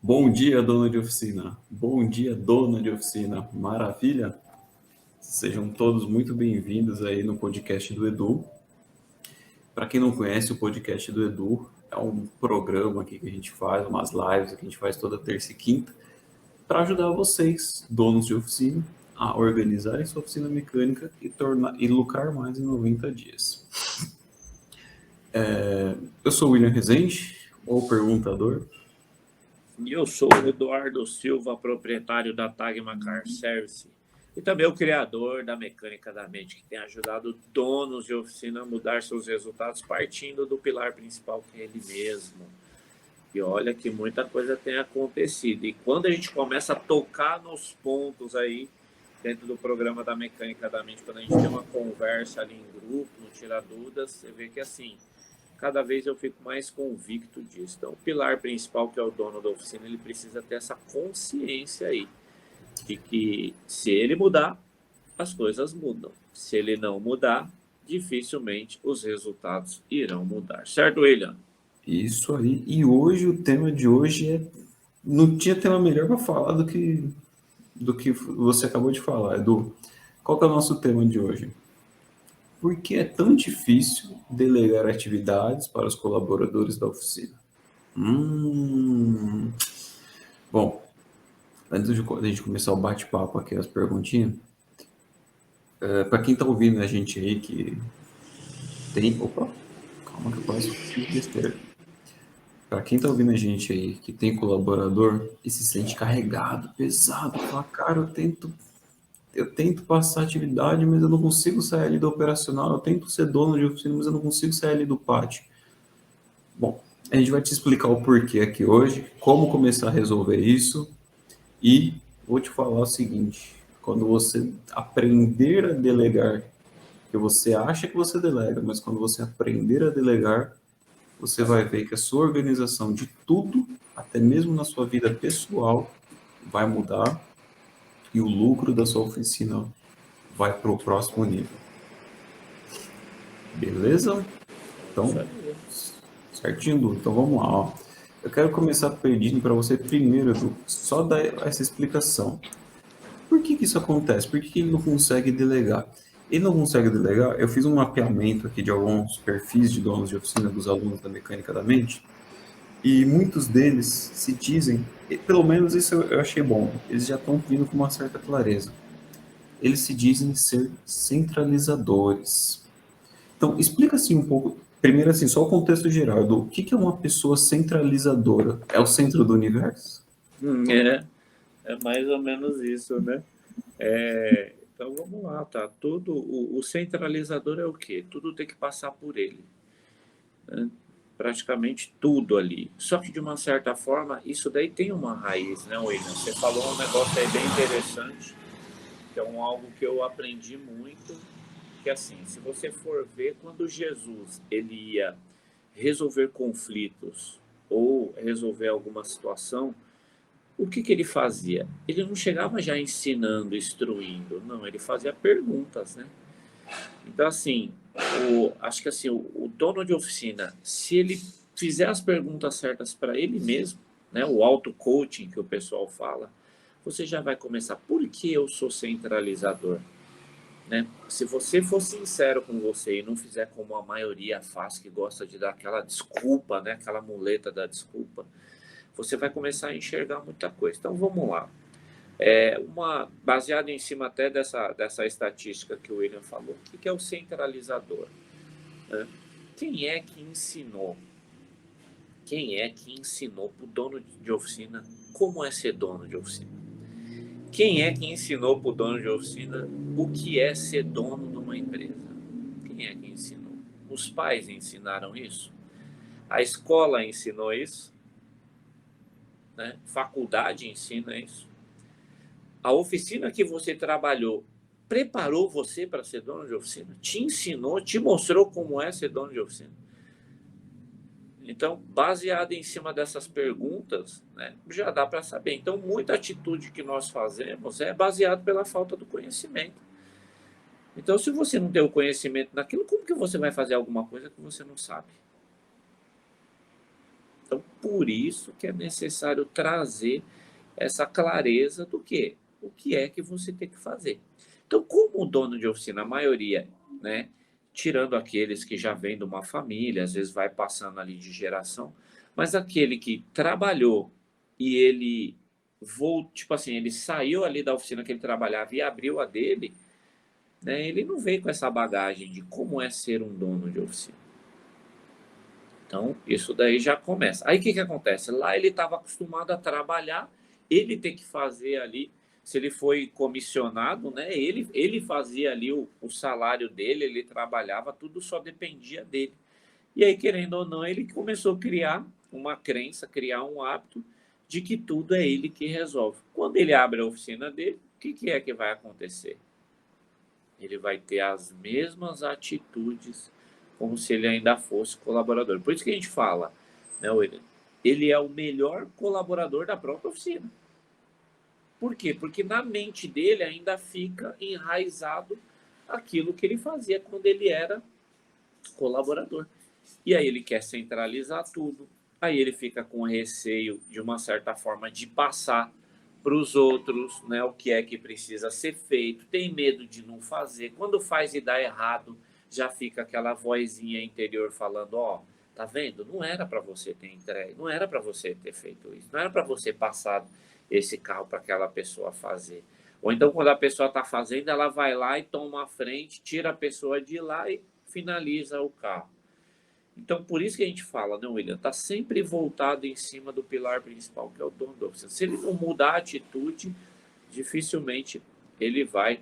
Bom dia, dona de oficina. Bom dia, dona de oficina. Maravilha? Sejam todos muito bem-vindos aí no podcast do Edu. Para quem não conhece, o podcast do Edu é um programa aqui que a gente faz, umas lives que a gente faz toda terça e quinta, para ajudar vocês, donos de oficina, a organizarem sua oficina mecânica e lucrar mais em 90 dias. Eu sou o William Rezende, o perguntador. E eu sou o Eduardo Silva, proprietário da Tagma Car Service e também o criador da Mecânica da Mente, que tem ajudado donos de oficina a mudar seus resultados partindo do pilar principal, que é ele mesmo. E olha que muita coisa tem acontecido. E quando a gente começa a tocar nos pontos aí, dentro do programa da Mecânica da Mente, quando a gente tem uma conversa ali em grupo, no Tira Dúvidas, você vê que assim, cada vez eu fico mais convicto disso. Então, o pilar principal, que é o dono da oficina, ele precisa ter essa consciência aí, de que se ele mudar, as coisas mudam. Se ele não mudar, dificilmente os resultados irão mudar. Certo, William? Isso aí. E hoje, o tema de hoje é. Não tinha tema melhor para falar do que você acabou de falar, Edu. Qual que é o nosso tema de hoje? Por que é tão difícil delegar atividades para os colaboradores da oficina? Bom, antes de a gente começar o bate-papo aqui, as perguntinhas, para quem está ouvindo a gente aí que tem. Opa, calma que eu quase fiz besteira. Para quem está ouvindo a gente aí que tem colaborador e se sente carregado, pesado, fala, cara, eu tento passar atividade, mas eu não consigo sair ali do operacional, eu tento ser dono de oficina, mas eu não consigo sair ali do pátio. Bom, a gente vai te explicar o porquê aqui hoje, como começar a resolver isso e vou te falar o seguinte, quando você aprender a delegar, que você acha que você delega, mas quando você aprender a delegar, você vai ver que a sua organização de tudo, até mesmo na sua vida pessoal, vai mudar e o lucro da sua oficina vai para o próximo nível. Beleza? Isso Então, aí. certinho, Du? Então vamos lá. Ó. Eu quero começar pedindo para você primeiro, Edu, só dar essa explicação. Por que isso acontece? Por que ele não consegue delegar? Ele não consegue delegar? Eu fiz um mapeamento aqui de alguns perfis de donos de oficina dos alunos da Mecânica da Mente e muitos deles se dizem, e pelo menos isso eu achei bom, eles já estão vindo com uma certa clareza. Eles se dizem ser centralizadores. Então, explica assim um pouco, primeiro assim, só o contexto geral, do que é uma pessoa centralizadora? É o centro do universo? É mais ou menos isso, né? Então vamos lá, tá? O centralizador é o quê? Tudo tem que passar por ele, né? Praticamente tudo ali. Só que de uma certa forma, isso daí tem uma raiz, né, William? Você falou um negócio aí bem interessante, que é algo que eu aprendi muito, que assim, se você for ver, quando Jesus ele ia resolver conflitos ou resolver alguma situação, o que ele fazia? Ele não chegava já ensinando, instruindo, não, ele fazia perguntas, né? Então, assim, acho que assim, o dono de oficina, se ele fizer as perguntas certas para ele mesmo, né, o auto-coaching que o pessoal fala, você já vai começar. Por que eu sou centralizador? Né? Se você for sincero com você e não fizer como a maioria faz, que gosta de dar aquela desculpa, né, aquela muleta da desculpa, você vai começar a enxergar muita coisa. Então, vamos lá. Baseado em cima até dessa estatística que o William falou, o que é o centralizador? Né? Quem é que ensinou? Quem é que ensinou para o dono de oficina como é ser dono de oficina? Quem é que ensinou para o dono de oficina o que é ser dono de uma empresa? Quem é que ensinou? Os pais ensinaram isso? A escola ensinou isso? Né? Faculdade ensina isso? A oficina que você trabalhou preparou você para ser dono de oficina? Te ensinou, te mostrou como é ser dono de oficina? Então, baseado em cima dessas perguntas, né, já dá para saber. Então, muita atitude que nós fazemos é baseado pela falta do conhecimento. Então, se você não tem o conhecimento naquilo, como que você vai fazer alguma coisa que você não sabe? Então, Por isso que é necessário trazer essa clareza do quê? O que é que você tem que fazer. Então, como o dono de oficina, a maioria, né, tirando aqueles que já vêm de uma família, às vezes vai passando ali de geração, mas aquele que trabalhou e ele tipo assim, ele saiu ali da oficina que ele trabalhava e abriu a dele, né, ele não veio com essa bagagem de como é ser um dono de oficina. Então, isso daí já começa. Aí o que, que acontece? Lá ele estava acostumado a trabalhar, ele tem que fazer ali, se ele foi comissionado, né? Ele fazia ali o salário dele, ele trabalhava, tudo só dependia dele. E aí, querendo ou não, ele começou a criar uma crença, criar um hábito de que tudo é ele que resolve. Quando ele abre a oficina dele, o que, que é que vai acontecer? Ele vai ter as mesmas atitudes como se ele ainda fosse colaborador. Por isso que a gente fala, né, William? Ele é o melhor colaborador da própria oficina. Por quê? Porque na mente dele ainda fica enraizado aquilo que ele fazia quando ele era colaborador. E aí ele quer centralizar tudo, aí ele fica com receio, de uma certa forma, de passar para os outros, né, o que é que precisa ser feito, tem medo de não fazer. Quando faz e dá errado, já fica aquela vozinha interior falando, ó, tá vendo? Não era para você ter entregue, não era para você ter feito isso, não era para você passar esse carro para aquela pessoa fazer. Ou então, quando a pessoa está fazendo, ela vai lá e toma a frente, tira a pessoa de lá e finaliza o carro. Então, por isso que a gente fala, né, William? Está sempre voltado em cima do pilar principal, que é o dono da oficina. Se ele não mudar a atitude, dificilmente ele vai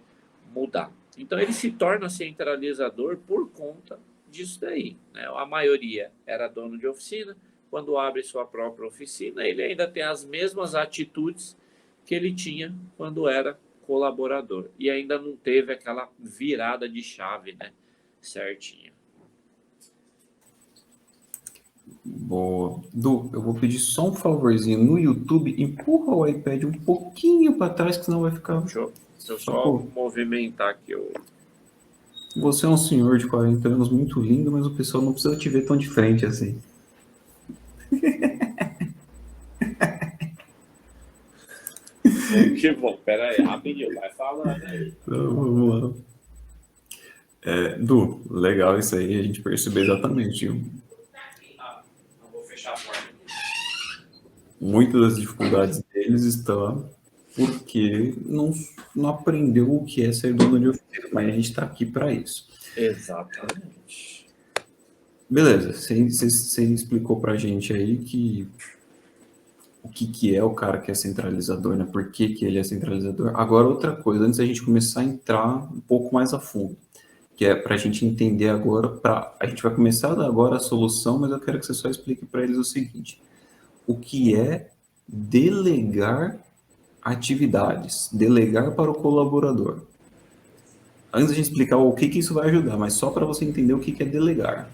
mudar. Então, ele se torna centralizador por conta disso daí, né? A maioria era dono de oficina. Quando abre sua própria oficina, ele ainda tem as mesmas atitudes que ele tinha quando era colaborador. E ainda não teve aquela virada de chave, né? Certinha. Boa. Du, eu vou pedir só um favorzinho. No YouTube, empurra o iPad um pouquinho para trás, que senão vai ficar. Deixa eu Só só por... movimentar aqui. Você é um senhor de 40 anos muito lindo, mas o pessoal não precisa te ver tão de frente assim. Que bom, pera aí, rapidinho, vai falando aí. Então, vamos lá. Du, legal isso aí, a gente percebeu exatamente. Não vou fechar a porta. Muitas das dificuldades deles estão porque não aprendeu o que é ser dono de oficina, mas a gente está aqui para isso. Exatamente. Beleza, você explicou para a gente aí que o que é o cara que é centralizador, né? Por que ele é centralizador? Agora, outra coisa, antes da gente começar a entrar um pouco mais a fundo, que é para a gente entender agora, a gente vai começar a dar agora a solução, mas eu quero que você só explique para eles o seguinte: o que é delegar atividades, delegar para o colaborador. Antes de a gente explicar o que isso vai ajudar, mas só para você entender o que é delegar.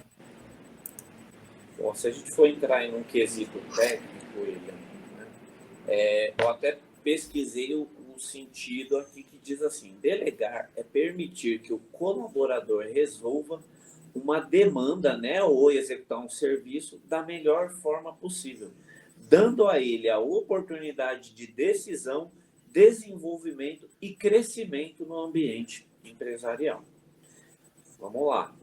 Bom, se a gente for entrar em um quesito técnico, William, né, eu até pesquisei o sentido aqui que diz assim: delegar é permitir que o colaborador resolva uma demanda, né, ou executar um serviço da melhor forma possível, dando a ele a oportunidade de decisão, desenvolvimento e crescimento no ambiente empresarial. Vamos lá.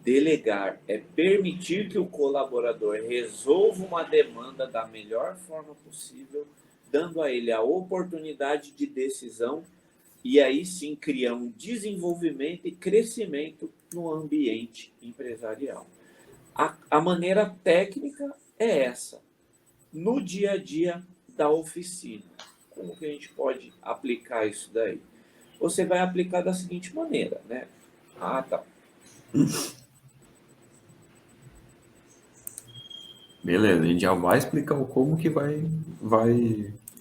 Delegar é permitir que o colaborador resolva uma demanda da melhor forma possível, dando a ele a oportunidade de decisão e aí sim criar um desenvolvimento e crescimento no ambiente empresarial. A maneira técnica é essa. No dia a dia da oficina, como que a gente pode aplicar isso daí? Você vai aplicar da seguinte maneira, né? Ah, tá. Beleza, a gente já vai explicar o como que vai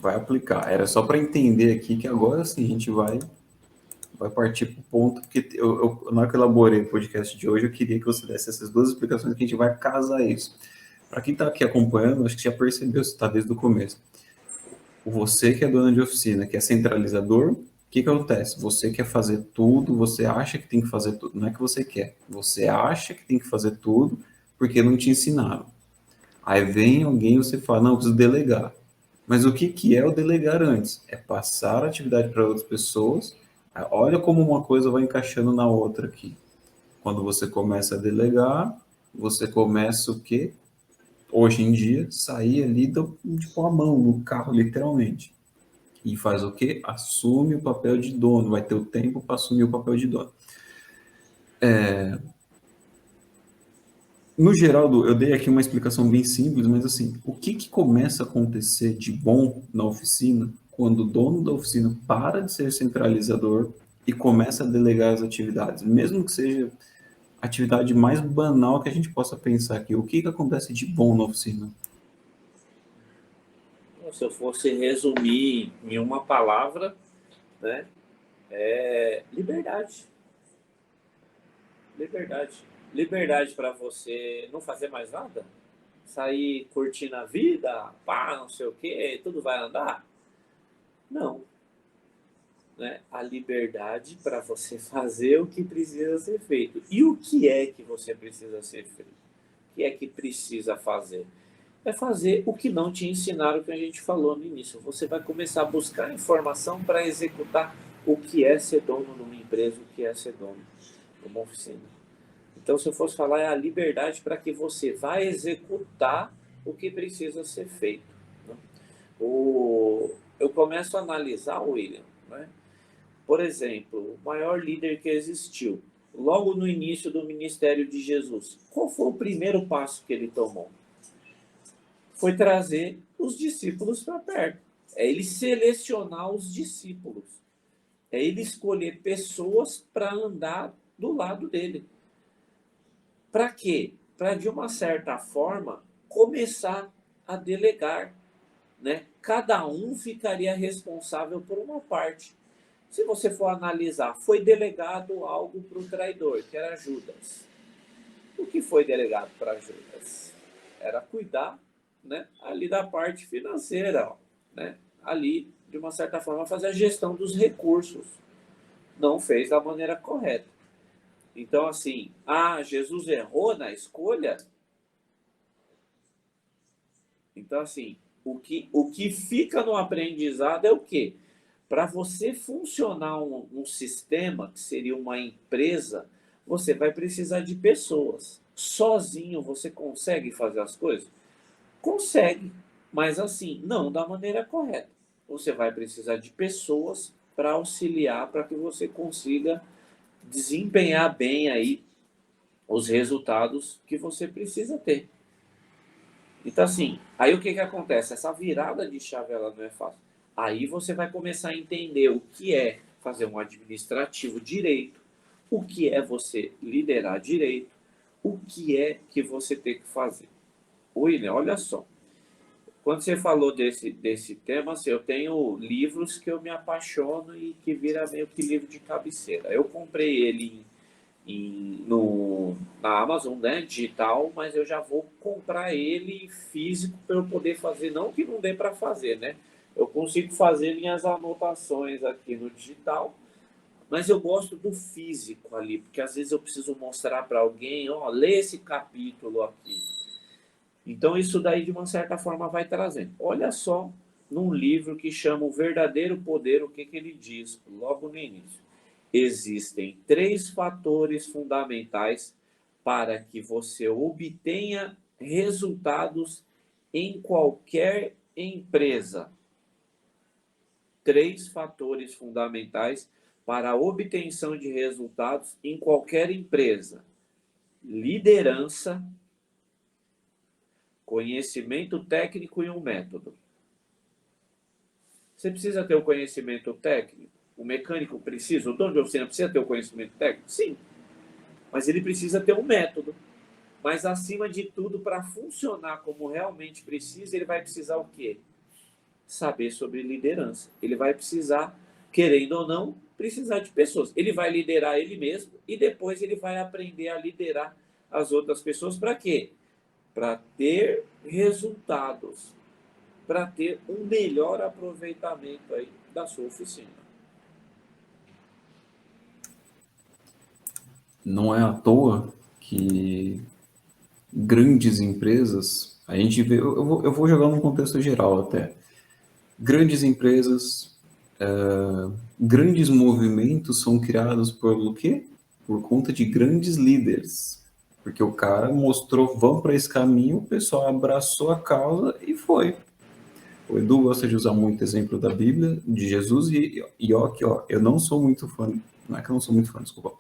aplicar. Era só para entender aqui que agora sim a gente vai partir para o ponto que na hora que eu elaborei o podcast de hoje, eu queria que você desse essas duas explicações que a gente vai casar isso. Para quem está aqui acompanhando, acho que já percebeu, se está desde o começo. Você que é dono de oficina, que é centralizador, o que acontece? Você quer fazer tudo, você acha que tem que fazer tudo. Não é que você quer, você acha que tem que fazer tudo porque não te ensinaram. Aí vem alguém e você fala, não, eu preciso delegar. Mas o que, que é o delegar antes? É passar a atividade para outras pessoas. Olha como uma coisa vai encaixando na outra aqui. Quando você começa a delegar, você começa o quê? Hoje em dia, sair ali de pôr a mão no carro, literalmente. E faz o quê? Assume o papel de dono. Vai ter o tempo para assumir o papel de dono. No geral, eu dei aqui uma explicação bem simples, mas assim, o que que começa a acontecer de bom na oficina quando o dono da oficina para de ser centralizador e começa a delegar as atividades, mesmo que seja a atividade mais banal que a gente possa pensar aqui. O que que acontece de bom na oficina? Se eu fosse resumir em uma palavra, né, é liberdade. Liberdade. Liberdade para você não fazer mais nada, sair curtindo a vida, pá, não sei o quê, tudo vai andar. Não, né? A liberdade para você fazer o que precisa ser feito. E o que é que você precisa ser feito? O que é que precisa fazer? É fazer o que não te ensinaram, que a gente falou no início. Você vai começar a buscar informação para executar o que é ser dono de uma empresa, o que é ser dono de uma oficina. Então, se eu fosse falar, é a liberdade para que você vá executar o que precisa ser feito, né? Eu começo a analisar, William, né? Por exemplo, o maior líder que existiu, logo no início do ministério de Jesus, qual foi o primeiro passo que ele tomou? Foi trazer os discípulos para perto. É ele selecionar os discípulos. É ele escolher pessoas para andar do lado dele. Para quê? Para, de uma certa forma, começar a delegar, né? Cada um ficaria responsável por uma parte. Se você for analisar, foi delegado algo para o traidor, que era Judas. O que foi delegado para Judas? Era cuidar, né, ali da parte financeira, né? Ali, de uma certa forma, fazer a gestão dos recursos. Não fez da maneira correta. Então, assim, Jesus errou na escolha? Então, assim, o que fica no aprendizado é o quê? Para você funcionar um sistema, que seria uma empresa, você vai precisar de pessoas. Sozinho você consegue fazer as coisas? Consegue, mas assim, não da maneira correta. Você vai precisar de pessoas para auxiliar, para que você consiga desempenhar bem aí os resultados que você precisa ter. Então, assim, aí o que que acontece? Essa virada de chave, ela não é fácil. Aí você vai começar a entender o que é fazer um administrativo direito, o que é você liderar direito, o que é que você tem que fazer. William, olha só. Quando você falou desse tema, assim, eu tenho livros que eu me apaixono e que vira meio que livro de cabeceira. Eu comprei ele na Amazon, né, digital, mas eu já vou comprar ele físico para eu poder fazer, não que não dê para fazer, né? Eu consigo fazer minhas anotações aqui no digital, mas eu gosto do físico ali, porque às vezes eu preciso mostrar para alguém, ó, lê esse capítulo aqui. Então isso daí de uma certa forma vai trazendo. Olha só num livro que chama O Verdadeiro Poder, o que que ele diz logo no início. Existem 3 fatores fundamentais para que você obtenha resultados em qualquer empresa. 3 fatores fundamentais para a obtenção de resultados em qualquer empresa: liderança, conhecimento técnico e um método. Você precisa ter o conhecimento técnico? O mecânico precisa? O dono de oficina precisa ter o conhecimento técnico? Sim. Mas ele precisa ter um método. Mas, acima de tudo, para funcionar como realmente precisa, ele vai precisar o quê? Saber sobre liderança. Ele vai precisar, querendo ou não, precisar de pessoas. Ele vai liderar ele mesmo e depois ele vai aprender a liderar as outras pessoas. Para quê? Para ter resultados, para ter um melhor aproveitamento aí da sua oficina. Não é à toa que grandes empresas, a gente vê, eu vou jogar num contexto geral até. Grandes empresas, grandes movimentos são criados por quê? Por conta de grandes líderes. Porque o cara mostrou, vamos para esse caminho, o pessoal abraçou a causa e foi. O Edu gosta de usar muito exemplo da Bíblia, de Jesus, e ó, que ó, eu não sou muito fã, não é que eu não sou muito fã, desculpa,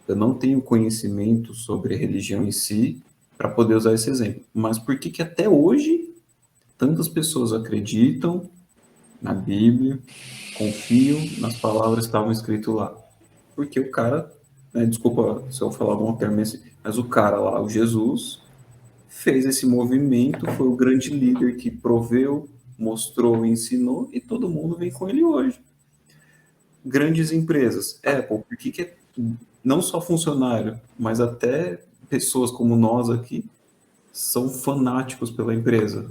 eu não tenho conhecimento sobre a religião em si para poder usar esse exemplo. Mas por que que até hoje tantas pessoas acreditam na Bíblia, confiam nas palavras que estavam escritas lá? Porque o cara, né, desculpa se eu falar algum termo assim, mas o cara lá, o Jesus, fez esse movimento, foi o grande líder que proveu, mostrou, ensinou e todo mundo vem com ele hoje. Grandes empresas, Apple, por que que não só funcionário, mas até pessoas como nós aqui são fanáticos pela empresa?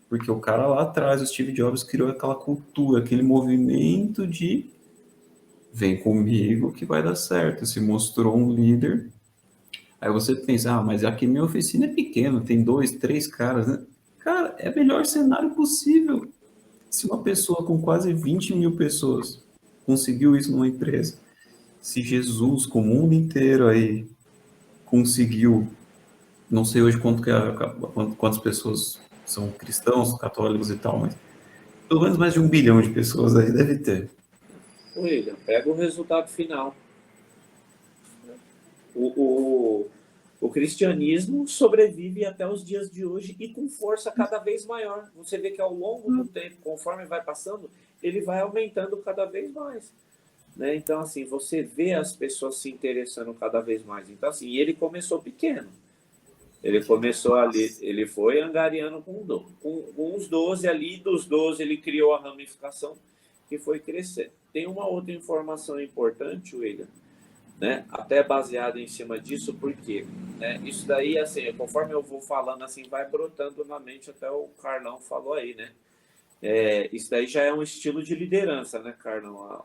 Porque o cara lá atrás, o Steve Jobs, criou aquela cultura, aquele movimento de vem comigo que vai dar certo. Se mostrou um líder. Aí você pensa, ah, mas aqui minha oficina é pequena, tem dois, três caras, né? Cara, é o melhor cenário possível. Se uma pessoa com quase 20 mil pessoas conseguiu isso numa empresa, se Jesus com o mundo inteiro aí conseguiu, não sei hoje quantas pessoas são cristãos, católicos e tal, mas pelo menos mais de 1 bilhão de pessoas aí deve ter. William, pega o resultado final. O, o cristianismo sobrevive até os dias de hoje e com força cada vez maior. Você vê que ao longo do tempo, conforme vai passando, ele vai aumentando cada vez mais. Né? Então, assim, você vê as pessoas se interessando cada vez mais. Então, assim, ele começou pequeno. Ele começou ali, ele foi angariando com uns 12 ali, dos 12 ele criou a ramificação que foi crescendo. Tem uma outra informação importante, William, né? Até baseado em cima disso, porque né? Isso daí, assim, conforme eu vou falando, assim, vai brotando na mente, até o Carlão falou aí, né? Isso daí já é um estilo de liderança, né, Carlão?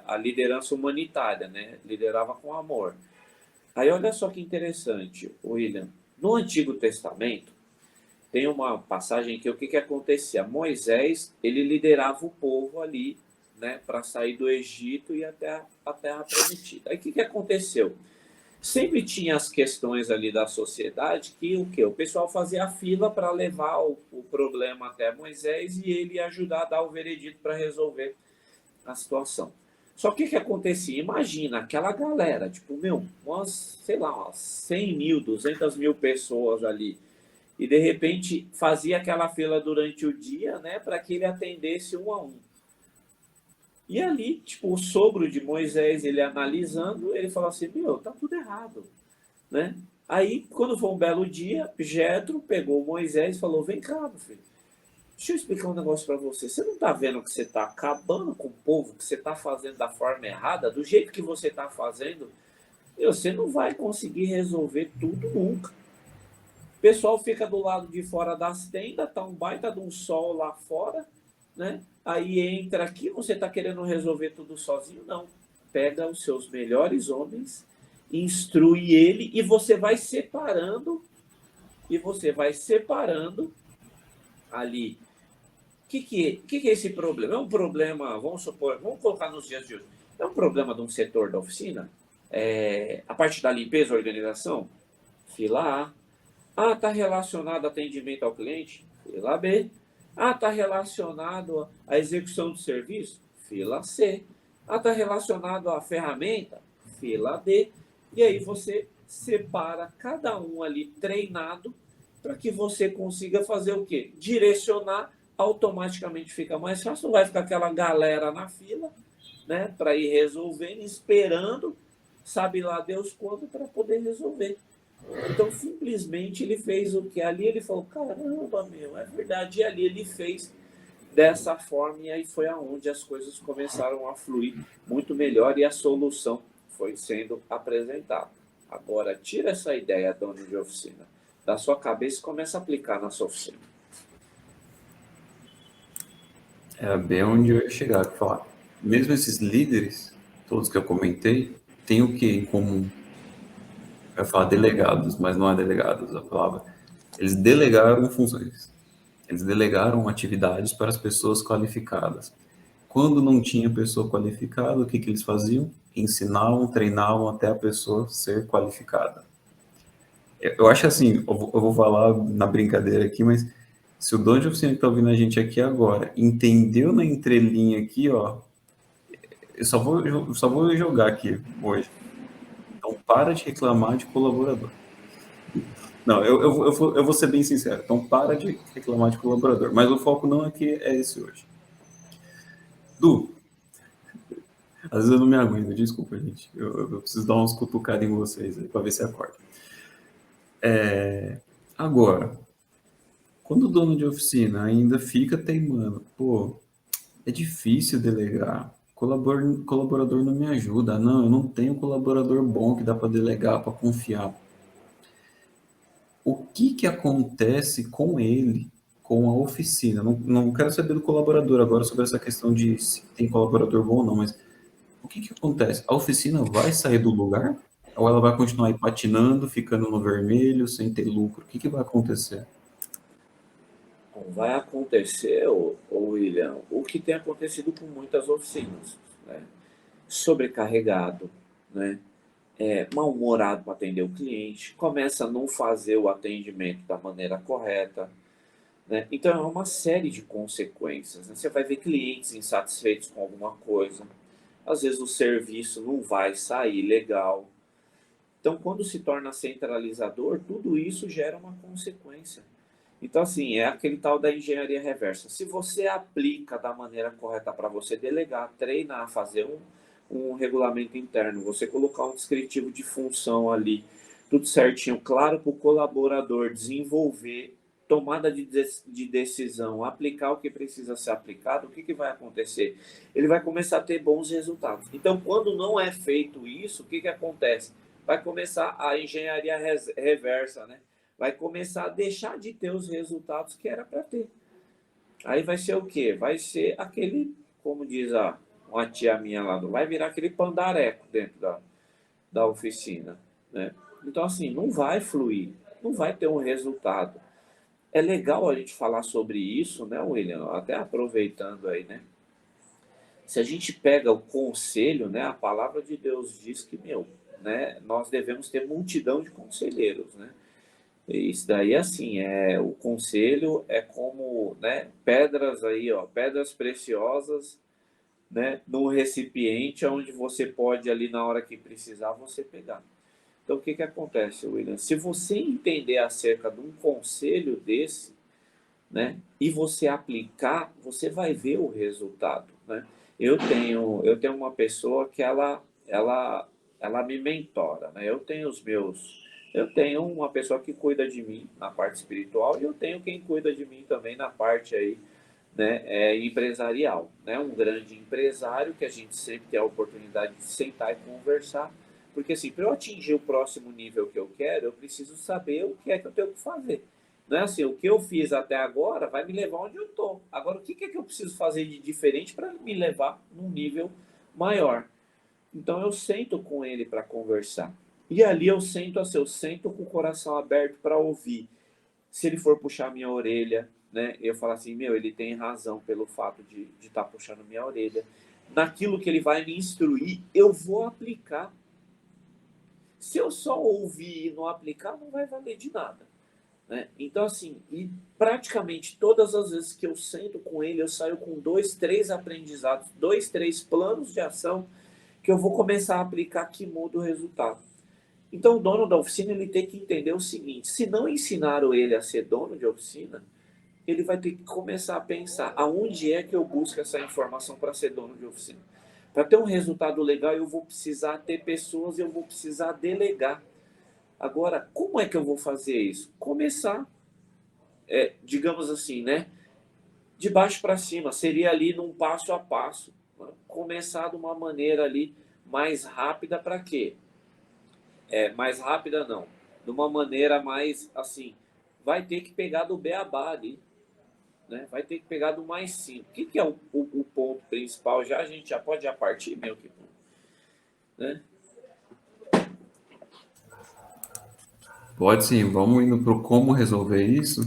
A liderança humanitária, né? Liderava com amor. Aí olha só que interessante, William. No Antigo Testamento, tem uma passagem que o que acontecia? Moisés, ele liderava o povo ali, né, para sair do Egito e até a Terra Prometida. Aí o que aconteceu? Sempre tinha as questões ali da sociedade que o que? O pessoal fazia a fila para levar o problema até Moisés e ele ia ajudar a dar o veredito para resolver a situação. Só que o que acontecia? Imagina aquela galera, tipo, umas, sei lá, umas 100 mil, 200 mil pessoas ali. E de repente fazia aquela fila durante o dia, né, para que ele atendesse um a um. E ali, tipo, o sogro de Moisés, ele analisando, ele falou assim: meu, tá tudo errado, né? Aí, quando foi um belo dia, Jetro pegou Moisés e falou: vem cá, meu filho, deixa eu explicar um negócio para você. Você não está vendo que você está acabando com o povo, que você está fazendo da forma errada, do jeito que você está fazendo, e você não vai conseguir resolver tudo nunca. O pessoal fica do lado de fora das tendas, tá um baita de um sol lá fora, né? Aí entra aqui, você está querendo resolver tudo sozinho? Não. Pega os seus melhores homens, instrui ele e você vai separando ali. O que é esse problema? É um problema, vamos supor, vamos colocar nos dias de hoje, é um problema de um setor da oficina? A parte da limpeza, organização? Fila A. Ah, está relacionado ao atendimento ao cliente? Fila B. Ah, está relacionado à execução do serviço? Fila C. Ah, está relacionado à ferramenta? Fila D. E aí você separa cada um ali treinado para que você consiga fazer o quê? Direcionar, automaticamente fica mais fácil, não vai ficar aquela galera na fila, né, para ir resolvendo, esperando, sabe lá Deus quando, para poder resolver. Então, simplesmente ele fez o que? Ali ele falou: caramba, meu, é verdade. E ali ele fez dessa forma, e aí foi aonde as coisas começaram a fluir muito melhor e a solução foi sendo apresentada. Agora, tira essa ideia, dono de oficina, da sua cabeça e começa a aplicar na sua oficina. É bem onde eu ia chegar, que falar. Mesmo esses líderes, todos que eu comentei, têm o que em comum? Eu ia falar delegados, mas não é delegados a palavra. Eles delegaram funções. Eles delegaram atividades para as pessoas qualificadas. Quando não tinha pessoa qualificada, o que eles faziam? Ensinavam, treinavam até a pessoa ser qualificada. Eu acho assim, eu vou falar na brincadeira aqui, mas se o dono de oficina que está ouvindo a gente aqui agora entendeu na entrelinha aqui, ó, eu só vou jogar aqui hoje. Então, para de reclamar de colaborador. Não, eu vou ser bem sincero. Então, para de reclamar de colaborador. Mas o foco não aqui é esse hoje. Du, às vezes eu não me aguento, desculpa, gente. Eu preciso dar uns cutucados em vocês aí para ver se acorda. Agora, quando o dono de oficina ainda fica teimando, pô, é difícil delegar. Colaborador não me ajuda. Não, eu não tenho colaborador bom que dá para delegar, para confiar. O que acontece com ele, com a oficina? Não quero saber do colaborador agora sobre essa questão de se tem colaborador bom ou não, mas o que acontece? A oficina vai sair do lugar? Ou ela vai continuar aí patinando, ficando no vermelho, sem ter lucro? O que vai acontecer? Bom, vai acontecer, William, o que tem acontecido com muitas oficinas, né? Sobrecarregado, né? Mal-humorado para atender o cliente, começa a não fazer o atendimento da maneira correta, né? Então é uma série de consequências, né? Você vai ver clientes insatisfeitos com alguma coisa, às vezes o serviço não vai sair legal. Então, quando se torna centralizador, tudo isso gera uma consequência. Então, assim, é aquele tal da engenharia reversa. Se você aplica da maneira correta para você delegar, treinar, fazer um regulamento interno, você colocar um descritivo de função ali, tudo certinho, claro para o colaborador desenvolver, tomada de decisão, aplicar o que precisa ser aplicado, o que vai acontecer? Ele vai começar a ter bons resultados. Então, quando não é feito isso, o que acontece? Vai começar a engenharia reversa, né? Vai começar a deixar de ter os resultados que era para ter. Aí vai ser o quê? Vai ser aquele, como diz uma tia minha lá, vai virar aquele pandareco dentro da oficina, né? Então, assim, não vai fluir, não vai ter um resultado. É legal a gente falar sobre isso, né, William? Até aproveitando aí, né? Se a gente pega o conselho, né, a palavra de Deus diz que, né, nós devemos ter multidão de conselheiros, né? Isso daí, assim, o conselho é como, né, pedras aí, ó, pedras preciosas, né, num recipiente onde você pode ali na hora que precisar você pegar. Então, o que acontece, William? Se você entender acerca de um conselho desse, né, e você aplicar, você vai ver o resultado, né? Eu tenho uma pessoa que ela me mentora, né? Eu tenho uma pessoa que cuida de mim na parte espiritual e eu tenho quem cuida de mim também na parte aí, né, empresarial, né? Um grande empresário que a gente sempre tem a oportunidade de sentar e conversar, porque assim, para eu atingir o próximo nível que eu quero, eu preciso saber o que é que eu tenho que fazer. Não é assim, o que eu fiz até agora vai me levar onde eu estou. Agora, o que é que eu preciso fazer de diferente para me levar num nível maior? Então, eu sento com ele para conversar. E ali eu sento com o coração aberto para ouvir. Se ele for puxar minha orelha, né, eu falo assim, ele tem razão pelo fato de estar puxando minha orelha. Naquilo que ele vai me instruir, eu vou aplicar. Se eu só ouvir e não aplicar, não vai valer de nada. Né? Então, assim, e praticamente todas as vezes que eu sento com ele, eu saio com 2, 3 aprendizados, 2, 3 planos de ação que eu vou começar a aplicar que muda o resultado. Então, o dono da oficina ele tem que entender o seguinte: se não ensinaram ele a ser dono de oficina, ele vai ter que começar a pensar aonde é que eu busco essa informação para ser dono de oficina. Para ter um resultado legal, eu vou precisar ter pessoas, eu vou precisar delegar. Agora, como é que eu vou fazer isso? Começar, digamos assim, né? De baixo para cima, seria ali num passo a passo. Né? Começar de uma maneira ali mais rápida para quê? Mais rápida não. De uma maneira mais assim, vai ter que pegar do beabá ali. Né? Vai ter que pegar do mais simples. O que é o ponto principal? Já a gente já pode já partir, meu que, né? Pode sim, vamos indo para como resolver isso,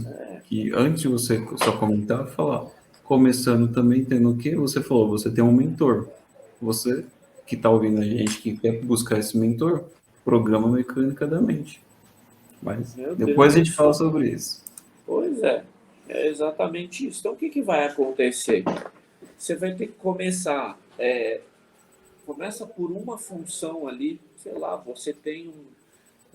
que antes de você só comentar, falar, começando também tendo o quê? Você falou, você tem um mentor. Você que está ouvindo a gente, que quer buscar esse mentor, programa mecânica da mente. Mas Meu Deus depois a do gente fala céu. sobre isso. Pois é exatamente isso. Então, o que vai acontecer? Você vai ter que começar, começa por uma função ali, sei lá, você tem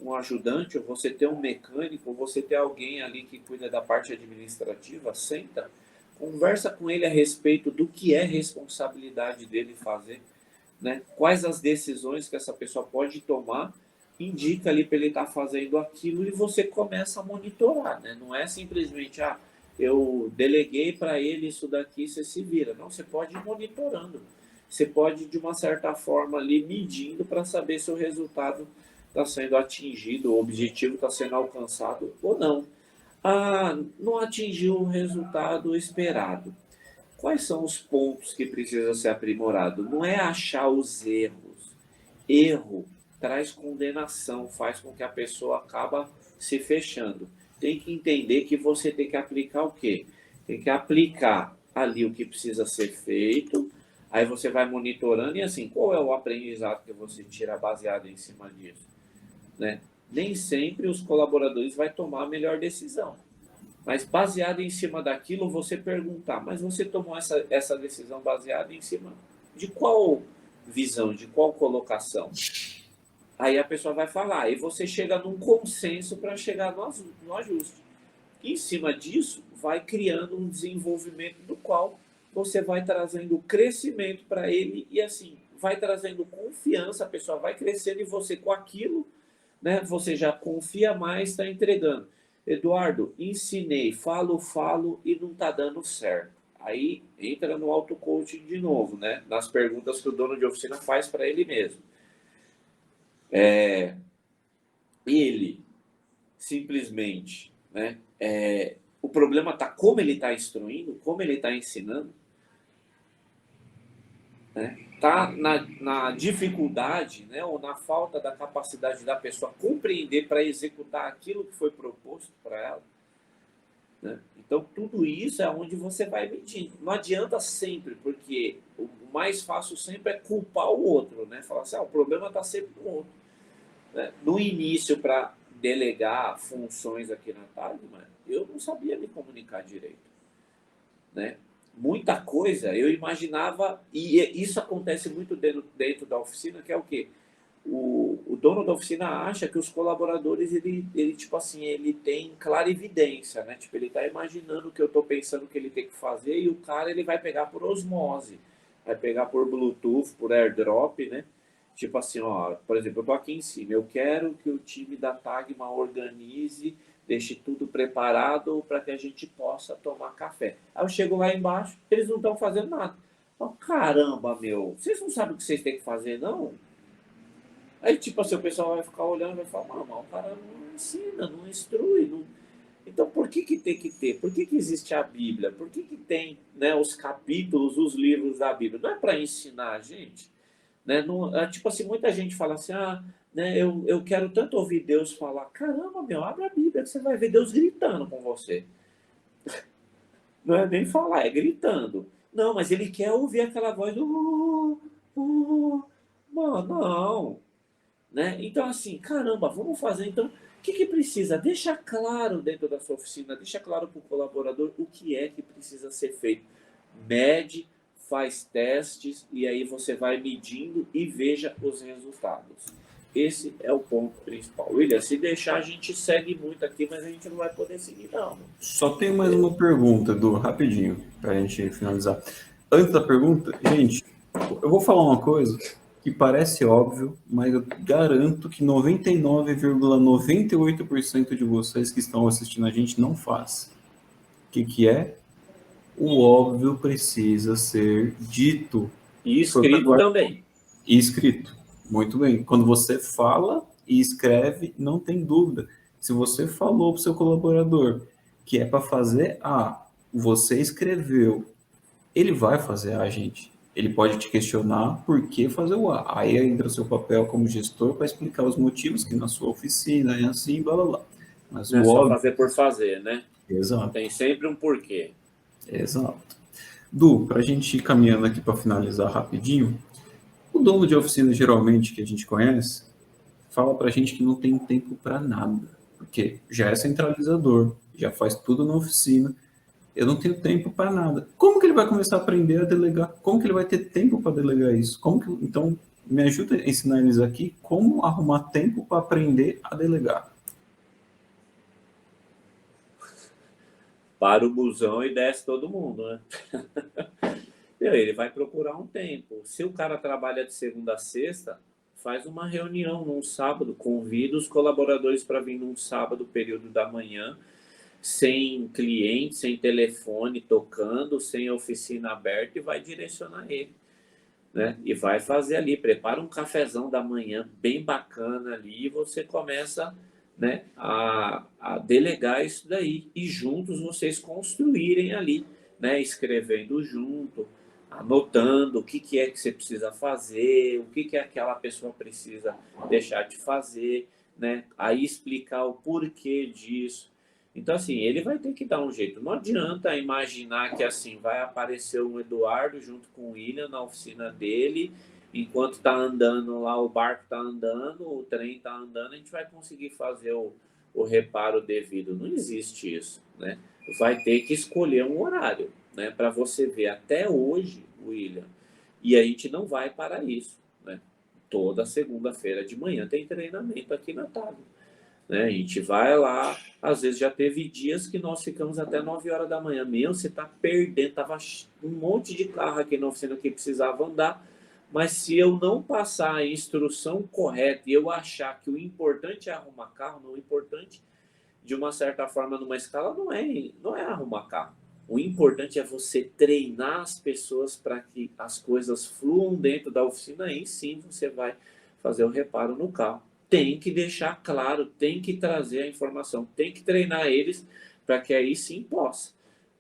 um ajudante, ou você tem um mecânico, ou você tem alguém ali que cuida da parte administrativa, senta, conversa com ele a respeito do que é responsabilidade dele fazer, né? Quais as decisões que essa pessoa pode tomar, indica ali para ele estar fazendo aquilo e você começa a monitorar, né? Não é simplesmente, eu deleguei para ele isso daqui, você se vira. Não, você pode ir monitorando. Você pode, de uma certa forma, ali medindo para saber se o resultado está sendo atingido, o objetivo está sendo alcançado ou não. Não atingiu o resultado esperado. Quais são os pontos que precisam ser aprimorados? Não é achar os erros. Erro traz condenação, faz com que a pessoa acaba se fechando. Tem que entender que você tem que aplicar o quê? Tem que aplicar ali o que precisa ser feito, aí você vai monitorando e assim, qual é o aprendizado que você tira baseado em cima disso? Né? Nem sempre os colaboradores vão tomar a melhor decisão. Mas baseado em cima daquilo, você perguntar, mas você tomou essa decisão baseada em cima de qual visão, de qual colocação? Aí a pessoa vai falar, e você chega num consenso para chegar no ajuste. E em cima disso, vai criando um desenvolvimento do qual você vai trazendo crescimento para ele e assim, vai trazendo confiança, a pessoa vai crescendo e você com aquilo, né, você já confia mais, está entregando. Eduardo, ensinei, falo e não está dando certo. Aí entra no auto-coaching de novo, né? Nas perguntas que o dono de oficina faz para ele mesmo. Ele simplesmente, né? O problema está como ele está instruindo, como ele está ensinando, né? Tá na dificuldade, né? Ou na falta da capacidade da pessoa compreender para executar aquilo que foi proposto para ela. Né? Então, tudo isso é onde você vai medindo. Não adianta sempre, porque o mais fácil sempre é culpar o outro, né? Falar assim, o problema está sempre no outro. Né? No início, para delegar funções aqui na Tagma, eu não sabia me comunicar direito. Né? Muita coisa eu imaginava, e isso acontece muito dentro da oficina, que é o quê? O dono da oficina acha que os colaboradores, ele tipo assim, ele tem clarividência, né? Tipo, ele tá imaginando o que eu tô pensando que ele tem que fazer e o cara, ele vai pegar por osmose, vai pegar por Bluetooth, por AirDrop, né? Tipo assim, ó, por exemplo, eu tô aqui em cima, eu quero que o time da Tagma organize, deixe tudo preparado para que a gente possa tomar café. Aí eu chego lá embaixo, eles não estão fazendo nada. Oh, caramba, meu, vocês não sabem o que vocês têm que fazer, não? Aí, tipo assim, o pessoal vai ficar olhando e vai falar, mas o cara não ensina, não instrui. Não... Então, por que tem que ter? Por que existe a Bíblia? Por que tem, né, os capítulos, os livros da Bíblia? Não é para ensinar a gente? Né? Não, tipo assim, muita gente fala assim, né, eu quero tanto ouvir Deus falar. Caramba, meu, abre a Bíblia que você vai ver Deus gritando com você. Não é nem falar, é gritando. Não, mas ele quer ouvir aquela voz do... Mano, não. Né? Então, assim, caramba, vamos fazer. Então, o que precisa? Deixa claro dentro da sua oficina, deixa claro para o colaborador o que é que precisa ser feito. Mede, faz testes e aí você vai medindo e veja os resultados. Esse é o ponto principal. William, se deixar, a gente segue muito aqui, mas a gente não vai poder seguir, não. Só tem mais uma pergunta, Edu, rapidinho, para a gente finalizar. Antes da pergunta, gente, eu vou falar uma coisa que parece óbvio, mas eu garanto que 99,98% de vocês que estão assistindo a gente não faz. O que é? O óbvio precisa ser dito. E Foi o que escrito agora também. e escrito. Muito bem. Quando você fala e escreve, não tem dúvida. Se você falou para o seu colaborador que é para fazer A, você escreveu, ele vai fazer A, gente. Ele pode te questionar por que fazer o A. Aí entra o seu papel como gestor para explicar os motivos que na sua oficina é assim, blá blá blá. Mas Não o é só óbvio, fazer por fazer, né? exato, Tem sempre um porquê. exato. Du, para a gente ir caminhando aqui para finalizar rapidinho, o dono de oficina geralmente que a gente conhece fala para a gente que não tem tempo para nada, porque já é centralizador, já faz tudo na oficina. Eu não tenho tempo para nada. Como que ele vai começar a aprender a delegar? Como que ele vai ter tempo para delegar isso? Então, me ajuda a ensinar eles aqui como arrumar tempo para aprender a delegar. Para o busão e desce todo mundo, né? Ele vai procurar um tempo. Se o cara trabalha de segunda a sexta, faz uma reunião num sábado, convida os colaboradores para vir num sábado, período da manhã, sem cliente, sem telefone tocando, sem oficina aberta, e vai direcionar ele, né? E vai fazer ali, prepara um cafezão da manhã bem bacana ali, e você começa, né, a delegar isso daí, e juntos vocês construírem ali, né, escrevendo junto, anotando o que é que você precisa fazer, o que aquela pessoa precisa deixar de fazer, né, aí explicar o porquê disso. Então, assim, ele vai ter que dar um jeito. Não adianta imaginar que, assim, vai aparecer um Eduardo junto com o William na oficina dele, enquanto tá andando lá, o barco tá andando, o trem tá andando, a gente vai conseguir fazer o reparo devido. Não existe isso, né? Vai ter que escolher um horário, né? Para você ver, até hoje, William, e a gente não vai para isso, né? Toda segunda-feira de manhã tem treinamento aqui na Tábua, né? A gente vai lá, às vezes já teve dias que nós ficamos até 9 horas da manhã. Meu, você tá perdendo, tava um monte de carro aqui na oficina que precisava andar, mas se eu não passar a instrução correta e eu achar que o importante é arrumar carro, não, o importante, de uma certa forma, numa escala, não é arrumar carro. O importante é você treinar as pessoas para que as coisas fluam dentro da oficina, e sim você vai fazer o reparo no carro. Tem que deixar claro, tem que trazer a informação, tem que treinar eles para que aí sim possa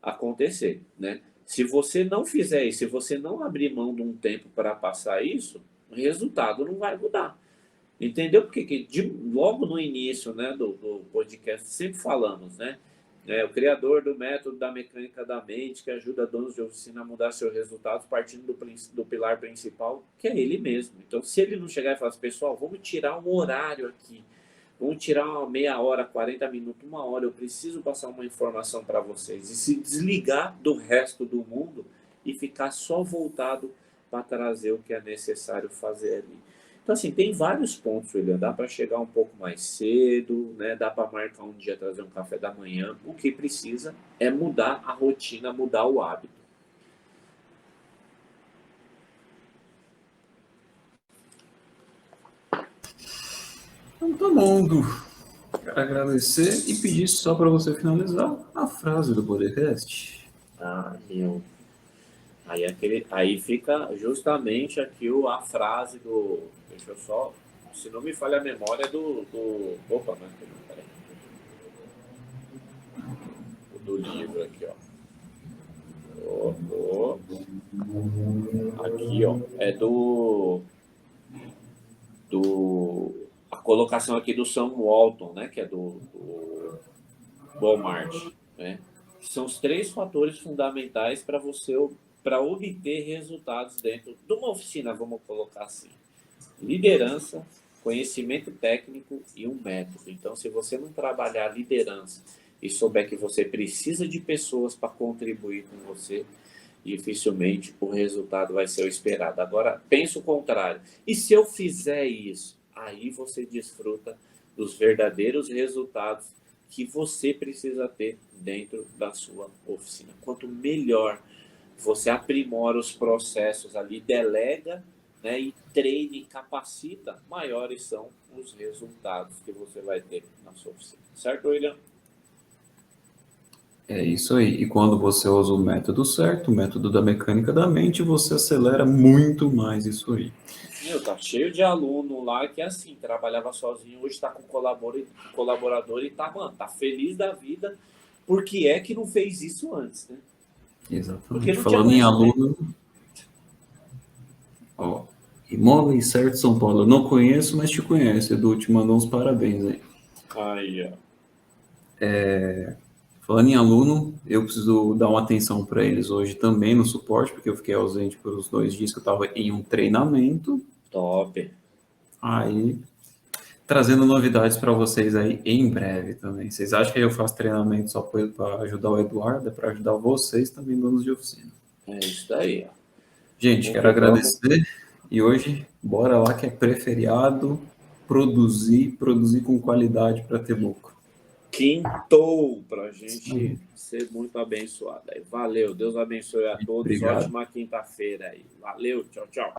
acontecer, né? Se você não fizer isso, se você não abrir mão de um tempo para passar isso, o resultado não vai mudar. Entendeu? Porque logo no início, né, do podcast sempre falamos, né? O criador do método da mecânica da mente, que ajuda donos de oficina a mudar seus resultados partindo do pilar principal, que é ele mesmo. Então, se ele não chegar e falar assim, pessoal, vamos tirar um horário aqui, vamos tirar uma meia hora, 40 minutos, uma hora, eu preciso passar uma informação para vocês, e se desligar do resto do mundo e ficar só voltado para trazer o que é necessário fazer ali. Então, assim, tem vários pontos, William. Dá para chegar um pouco mais cedo, né? Dá para marcar um dia, trazer um café da manhã. O que precisa é mudar a rotina, mudar o hábito. Então tá bom, Du. Quero agradecer e pedir só para você finalizar a frase do podcast. Ah, meu. Aí fica justamente aqui a frase do. Deixa eu só. Se não me falha a memória opa, mas peraí. Do livro aqui, ó. Aqui, ó. É a colocação aqui do Sam Walton, né? Que é do Walmart, né? São os 3 fatores fundamentais para obter resultados dentro de uma oficina, vamos colocar assim: liderança, conhecimento técnico e um método. Então, se você não trabalhar liderança e souber que você precisa de pessoas para contribuir com você, dificilmente o resultado vai ser o esperado. Agora, pense o contrário. E se eu fizer isso? Aí você desfruta dos verdadeiros resultados que você precisa ter dentro da sua oficina. Quanto melhor você aprimora os processos ali, delega, né, e treine e capacita, maiores são os resultados que você vai ter na sua oficina. Certo, William? É isso aí. E quando você usa o método certo, o método da mecânica da mente, você acelera muito mais isso aí. Meu, tá cheio de aluno lá que, assim, trabalhava sozinho, hoje tá com colaborador e tá, mano, tá feliz da vida, porque é que não fez isso antes, né? Porque Exatamente. não tinha Falando em conhecimento. aluno, Imóveis Certo São Paulo. Eu não conheço, mas te conheço. Edu, te mandou uns parabéns aí. Aí, ó. Falando em aluno, eu preciso dar uma atenção para eles hoje também no suporte, porque eu fiquei ausente por uns 2 dias que eu estava em um treinamento. Top. Aí, trazendo novidades para vocês aí em breve também. Vocês acham que eu faço treinamento só para ajudar o Eduardo? É para ajudar vocês também, donos de oficina. É isso daí, ó. Gente, Vamos quero que vamos. agradecer. E hoje, bora lá que é pré-feriado, produzir com qualidade para ter lucro. Quintou para a gente ser muito abençoado. Aí, valeu, Deus abençoe a todos. Obrigado. Ótima quinta-feira aí. Valeu, tchau, tchau.